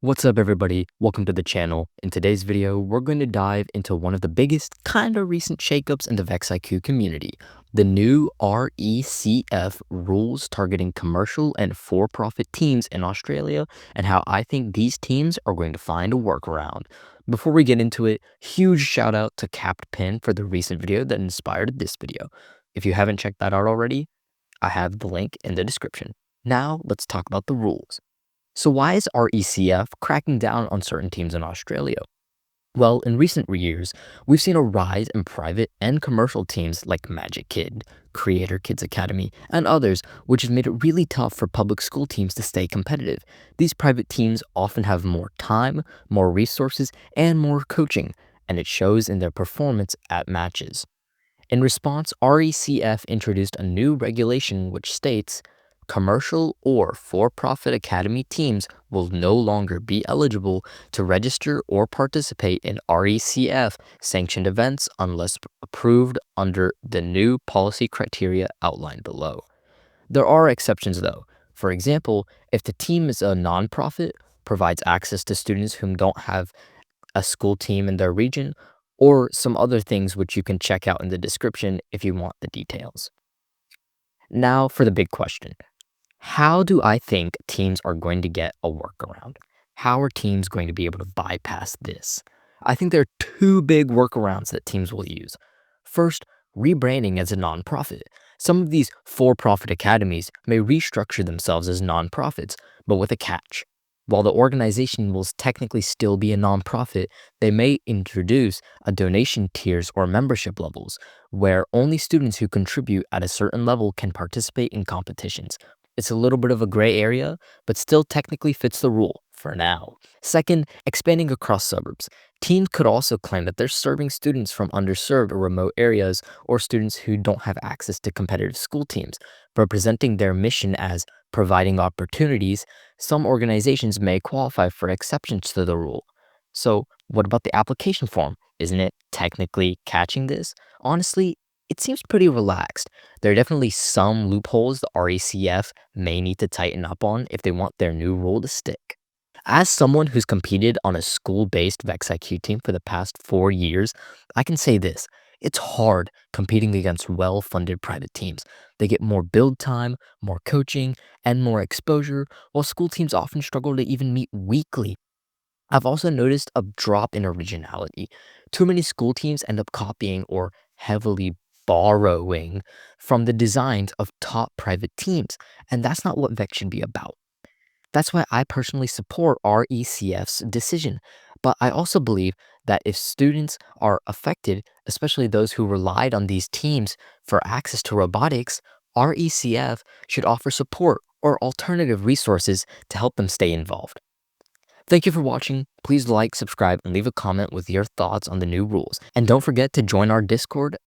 What's up, everybody? Welcome to the channel. In today's video, we're going to dive into one of the biggest, kind of recent shakeups in the VEX IQ community, the new RECF rules targeting commercial and for-profit teams in Australia, and how I think these teams are going to find a workaround. Before we get into it, huge shout out to Capped Pin for the recent video that inspired this video. If you haven't checked that out already, I have the link in the description. Now, let's talk about the rules. So why is RECF cracking down on certain teams in Australia? Well, in recent years, we've seen a rise in private and commercial teams like Magic Kid, Creator Kids Academy, and others, which has made it really tough for public school teams to stay competitive. These private teams often have more time, more resources, and more coaching, and it shows in their performance at matches. In response, RECF introduced a new regulation which states commercial or for-profit academy teams will no longer be eligible to register or participate in RECF sanctioned events unless approved under the new policy criteria outlined below. There are exceptions though. For example, if the team is a nonprofit, provides access to students who don't have a school team in their region, or some other things which you can check out in the description if you want the details. Now for the big question. How do I think teams are going to get a workaround? How are teams going to be able to bypass this? I think there are two big workarounds that teams will use. First, rebranding as a nonprofit. Some of these for-profit academies may restructure themselves as nonprofits, but with a catch. While the organization will technically still be a nonprofit, they may introduce a donation tiers or membership levels, where only students who contribute at a certain level can participate in competitions. It's a little bit of a gray area, but still technically fits the rule for now. Second, expanding across suburbs. Teams could also claim that they're serving students from underserved or remote areas or students who don't have access to competitive school teams, representing their mission as providing opportunities. Some organizations may qualify for exceptions to the rule. So, what about the application form? Isn't it technically catching this? Honestly, it seems pretty relaxed. There are definitely some loopholes the RECF may need to tighten up on if they want their new rule to stick. As someone who's competed on a school-based VEX IQ team for the past 4 years, I can say this. It's hard competing against well-funded private teams. They get more build time, more coaching, and more exposure, while school teams often struggle to even meet weekly. I've also noticed a drop in originality. Too many school teams end up copying or heavily borrowing from the designs of top private teams, and that's not what VEX should be about. That's why I personally support RECF's decision. But I also believe that if students are affected, especially those who relied on these teams for access to robotics, RECF should offer support or alternative resources to help them stay involved. Thank you for watching. Please like, subscribe, and leave a comment with your thoughts on the new rules. And don't forget to join our Discord